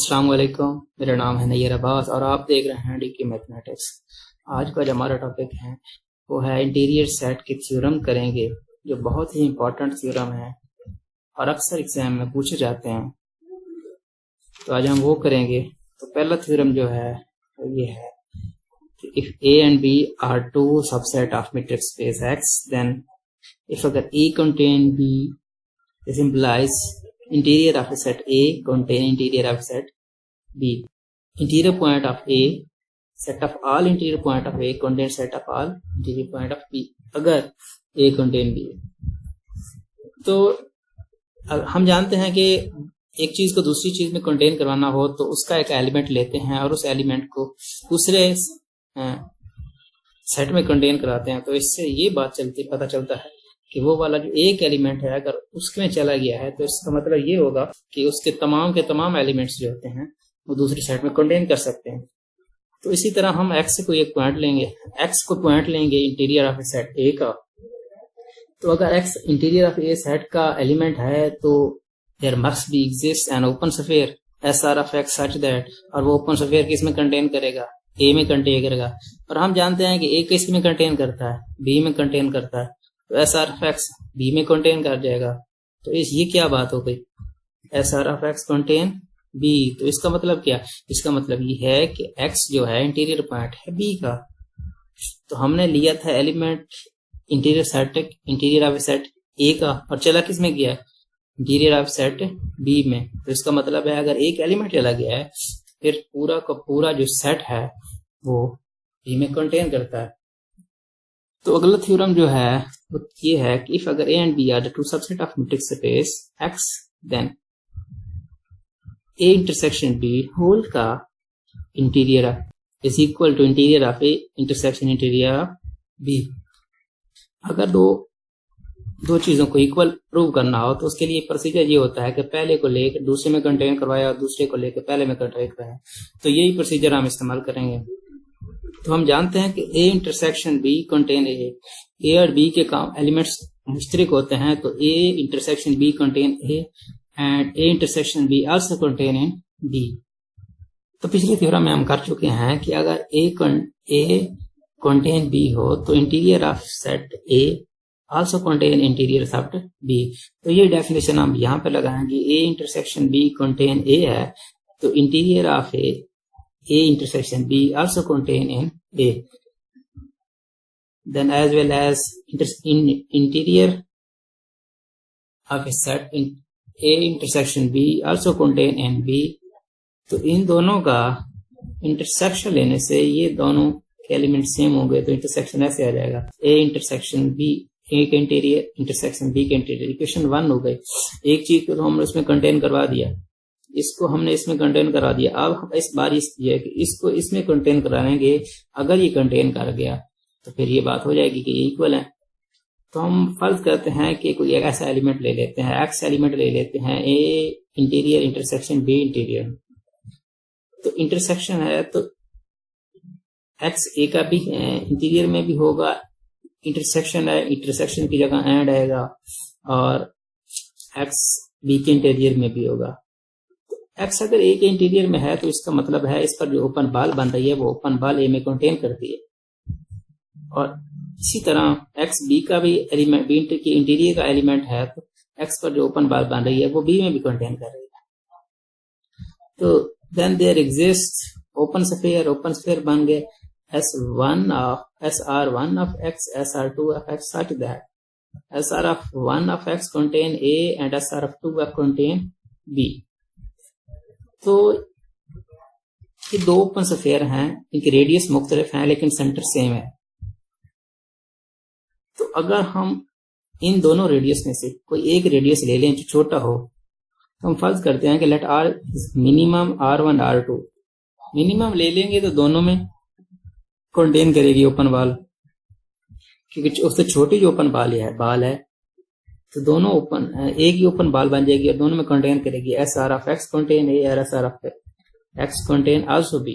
अस्सलाम वालेकुम। मेरा नाम है नैयर अब्बास और आप देख रहे हैं डीके मैथमेटिक्स। आज का जो हमारा टॉपिक है वो है इंटीरियर सेट के थ्योरम करेंगे, जो बहुत ही इम्पोर्टेंट थ्योरम है और अक्सर एग्जाम में पूछे जाते हैं। तो आज हम वो करेंगे। तो पहला थ्योरम जो है ये है कि if A and B are two subset of matrix space X, then if अगर A contain B, this implies interior of a set A contain interior of set B. Interior point of A, set of all interior point of A contain set of all interior point of B. अगर A contain B, तो हम जानते हैं कि एक चीज को दूसरी चीज में कंटेन करवाना हो तो उसका एक एलिमेंट लेते हैं और उस एलिमेंट को दूसरे सेट में कंटेन कराते हैं। तो इससे ये बात पता चलता है कि वो वाला जो एक एलिमेंट है अगर उसमें चला गया है तो इसका मतलब ये होगा कि उसके तमाम के तमाम एलिमेंट्स जो होते हैं वो दूसरी सेट में कंटेन कर सकते हैं। तो इसी तरह हम एक्स को एक पॉइंट लेंगे, एक्स को पॉइंट लेंगे interior of a set a का। तो अगर x interior of a set का एलिमेंट है तो there must be exist an open sphere s are of x such that, और वो ओपन स्फीयर किस में कंटेन करेगा? ए में कंटेन करेगा। और हम जानते हैं कि ए किस में कंटेन करता है? बी में कंटेन करता है। तो S R of x b में कंटेन कर जाएगा। तो ये क्या बात हो गई? S are of x contain b. तो इसका मतलब क्या? इसका मतलब ये है कि एक्स जो है इंटीरियर पॉइंट है बी का। तो हमने लिया था element interior set, interior of set a का, और चला किस में गया? इंटीरियर ऑफ सेट बी में। तो इसका मतलब है अगर एक एलिमेंट चला गया है फिर पूरा का पूरा जो सेट है वो बी में कंटेन करता है। तो अगला थ्योरम जो है वो ये है कि इफ अगर A and B are the two subset of matrix space X, then A intersection B whole का interior is equal to interior of A intersection interior of B. अगर दो चीजों को इक्वल प्रूव करना हो तो उसके लिए प्रोसीजर ये होता है कि पहले को लेकर दूसरे में कंटेन करवाया और दूसरे को लेकर पहले में कंटेन करवाया। तो यही प्रोसीजर हम इस्तेमाल करेंगे। तो हम जानते हैं कि ए इंटरसेक्शन बी कंटेन ए और बी के काम एलिमेंट्स मुश्तरक होते हैं। तो a intersection b contain a and a intersection b also contain in b. तो पिछले थ्योरम में हम कर चुके हैं कि अगर ए कंटेन बी हो तो interior of set a also contain interior of b. तो ये डेफिनेशन हम यहाँ पे लगाएंगे। A intersection b contain a है तो interior of A intersection B also contain in A. Then as well as interior of a set in A intersection B also contain in B. तो इन दोनों का intersection लेने से ये दोनों के एलिमेंट सेम हो गए तो इंटरसेक्शन ऐसे आ जाएगा A intersection B, A के इंटीरियर इंटरसेक्शन B के इंटीरियर। इक्वेशन 1 हो गई। एक चीज को तो हमने उसमें कंटेन करवा दिया, इसको हमने इसमें कंटेन करा दिया। अब हम इस बार ये कि इसको इसमें कंटेन कराएंगे। अगर ये कंटेन कर गया तो फिर ये बात हो जाएगी कि ये इक्वल है। तो हम फर्ज करते हैं कि कोई एक ऐसा एलिमेंट ले लेते हैं, एक्स एलिमेंट ले लेते हैं, ए इंटीरियर इंटरसेक्शन बी इंटीरियर। तो इंटरसेक्शन है तो एक्स ए का भी इंटीरियर में भी होगा, इंटरसेक्शन है, इंटरसेक्शन की जगह एंड आएगा, और एक्स बी के इंटीरियर में भी होगा। एक्स अगर ए के इंटीरियर में है तो इसका मतलब है इस पर जो ओपन बॉल बन रही है वो ओपन बॉल ए में कंटेन करती है। और इसी तरह एक्स बी का भी एलिमेंट, बी के इंटीरियर का एलिमेंट है तो एक्स पर जो ओपन बॉल बन रही है वो बी में भी कंटेन कर रही है। तो then there exist open sphere बन गए S1 of SR1 of X, SR2 of X such that SR of 1 of X contain A and SR of 2 of contain B। तो ये दो ओपन स्फीयर हैं, इनकी रेडियस मुख्तलिफ हैं लेकिन सेंटर सेम है। तो अगर हम इन दोनों रेडियस में से कोई एक रेडियस ले लें जो छोटा हो तो हम फर्ज करते हैं कि late R minimum R1 R2 minimum ले लेंगे तो दोनों में कंटेन करेगी ओपन बॉल, क्योंकि उससे छोटी जो ओपन बॉल है तो दोनों ओपन एक ही ओपन बॉल बन जाएगी और दोनों में कंटेन करेगी। S are of x contain ए और S are of x contain also B.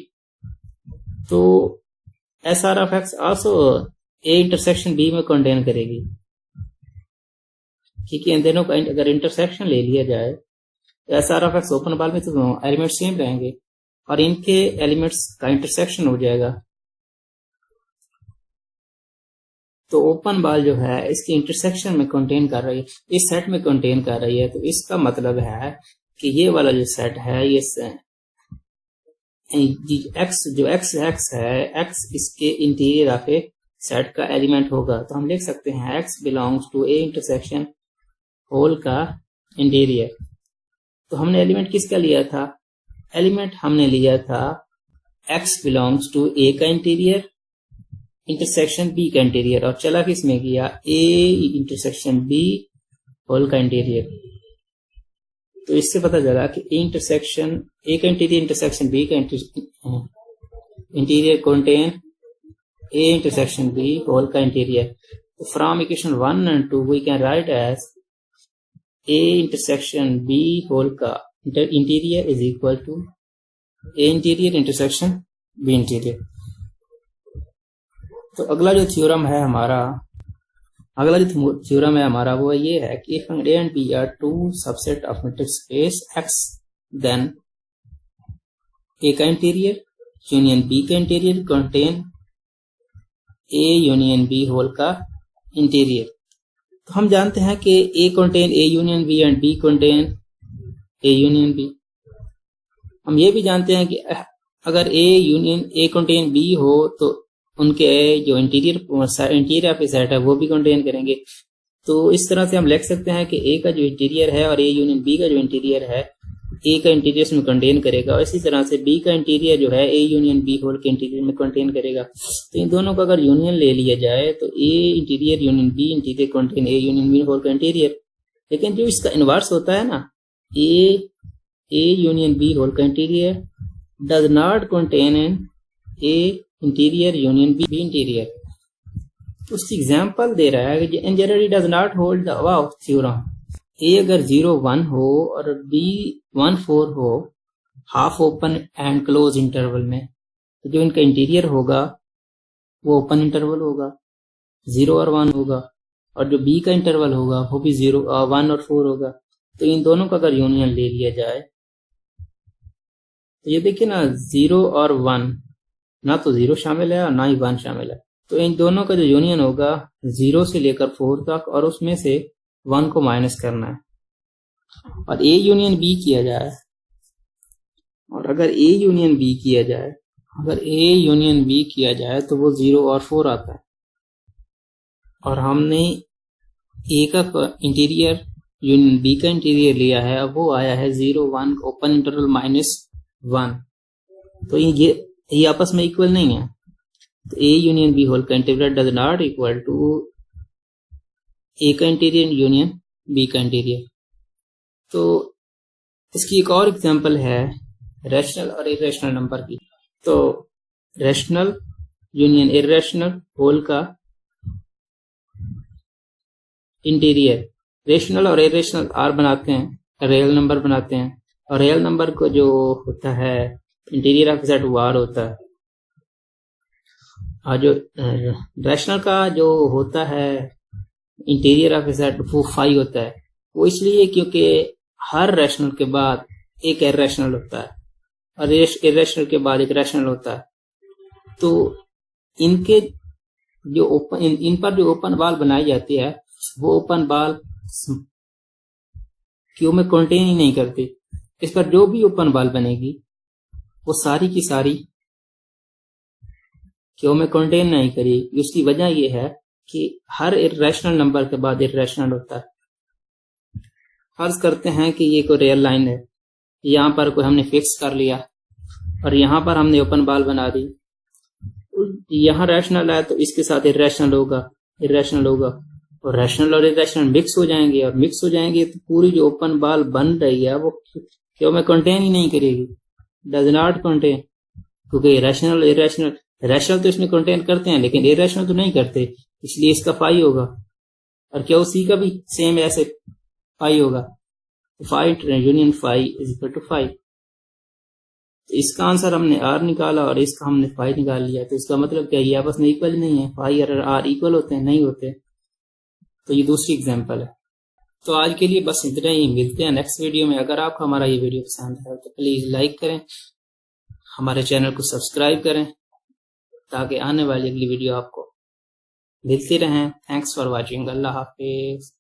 तो S R of X also A intersection B में कंटेन करेगी। ठीक है, इन दोनों का अगर इंटरसेक्शन ले लिया जाए S R of x open बाल में तो एलिमेंट सेम रहेंगे और इनके एलिमेंट्स का इंटरसेक्शन हो जाएगा। तो ओपन बाल जो है इसके इंटरसेक्शन में कंटेन कर रही है, इस सेट में कंटेन कर रही है। तो इसका मतलब है कि ये वाला जो सेट है ये एक्स जो एक्स है एक्स इसके इंटीरियर ऑफ ए सेट का एलिमेंट होगा। तो हम लिख सकते हैं x belongs to a intersection whole का इंटीरियर। तो हमने एलिमेंट किसका लिया था? एलिमेंट हमने लिया था एक्स बिलोंग्स टू ए का इंटीरियर इंटरसेक्शन बी का इंटीरियर, और चला किस में गया? ए इंटरसेक्शन बी होल का इंटीरियर। तो इससे पता चला कि ए का इंटीरियर इंटरसेक्शन बी का interior contain A intersection B whole का इंटीरियर। तो from equation 1 and 2 we can write as A intersection B whole का interior is equal to A interior intersection B interior. तो अगला जो theorem है हमारा वो ये है कि if A and B are two subset of metric space X, then A का इंटीरियर यूनियन B का interior contain A union B whole का इंटीरियर। तो हम जानते हैं कि A contain A union B and B contain A union B। हम ये भी जानते हैं कि अगर A contain B हो तो उनके जो इंटीरियर ऑफ सेट है वो भी कंटेन करेंगे। तो इस तरह से हम लिख सकते हैं कि ए का जो इंटीरियर है और ए यूनियन बी का जो इंटीरियर है ए का इंटीरियर में कंटेन करेगा, और इसी तरह से बी का इंटीरियर जो है ए यूनियन बी होल के इंटीरियर में कंटेन करेगा। तो इन दोनों का अगर यूनियन ले लिया जाए तो A interior union B interior contain A union B whole का इंटीरियर। लेकिन जो इसका इनवर्स होता है ना, ए यूनियन बी होल का interior does not contain an A interior union B interior. उसकी एग्जांपल दे रहा है कि in general does not hold the above theorem. A अगर 0-1 हो और बी 1-4 हो half open and close interval में, तो जो इनका इंटीरियर होगा वो ओपन इंटरवल होगा, 0 और 1 होगा, और जो बी का इंटरवल होगा वो भी 1 और 4 होगा। तो इन दोनों का अगर यूनियन ले लिया जाए तो ये देखिए ना, 0 और 1 ना तो 0 शामिल है और ना ही 1 शामिल है। तो इन दोनों का जो यूनियन होगा 0 से लेकर 4 तक, और उसमें से 1 को माइनस करना है और ए यूनियन बी किया जाए। और अगर ए यूनियन बी किया जाए तो वो 0 और 4 आता है। और हमने ए का इंटीरियर यूनियन बी का इंटीरियर लिया है, अब वो आया है 0-1 ओपन इंटरवल -1। तो ये आपस में इक्वल नहीं है। तो ए यूनियन बी होल का interior does not equal to A का इंटीरियर यूनियन बी का इंटीरियर। तो इसकी एक और एग्जांपल है रैशनल और इरेशनल नंबर की। तो रैशनल यूनियन इरेशनल होल का इंटीरियर, रैशनल और इरेशनल आर बनाते हैं, रियल नंबर बनाते हैं, और रियल नंबर को जो होता है इंटीरियर ऑफ सेट वो आर होता है, और जो रैशनल का जो होता है इंटीरियर ऑफ सेट वो 5 होता है। वो इसलिए क्योंकि हर रैशनल के बाद एक इरेशनल होता है और इरेशनल के बाद एक रैशनल होता है। तो इनके जो इन पर जो ओपन बाल बनाई जाती है वो ओपन बाल क्यू में कंटेन ही नहीं करती। इस पर जो भी ओपन बाल बनेगी वो सारी की सारी क्यू में कंटेन नहीं करेगी। उसकी वजह यह है कि हर इरेशनल नंबर के बाद इरेशनल होता है। फर्ज करते हैं कि ये कोई रियल लाइन है, यहाँ पर कोई हमने फिक्स कर लिया और यहाँ पर हमने ओपन बाल बना दी। यहाँ रैशनल है तो इसके साथ इरेशनल होगा और रैशनल और इरेशनल मिक्स हो जाएंगे, और मिक्स हो जाएंगे तो पूरी जो ओपन बाल बन रही है वो क्यों में कंटेन ही नहीं करेगी, डज नॉट कंटेन। क्योंकि रैशनल तो इसमें कंटेन करते हैं लेकिन इरेशनल तो नहीं करते, इसलिए इसका 5 होगा। और क्या सी का भी सेम ऐसे 5 होगा, 5 यूनियन 5 इज इक्वल टू 5। तो इसका आंसर हमने आर निकाला और इसका हमने 5 निकाल लिया। तो इसका मतलब क्या, ये आपस में इक्वल नहीं है, 5 और आर इक्वल होते हैं? नहीं होते। तो ये दूसरी एग्जांपल है। तो आज के लिए बस इतना ही, मिलते हैं नेक्स्ट वीडियो में। अगर आपको हमारा ये वीडियो पसंद है तो प्लीज लाइक करें, हमारे चैनल को सब्सक्राइब करें ताकि आने वाली अगली वीडियो आपको मिलती रहें। Thanks for watching. Allah Hafiz.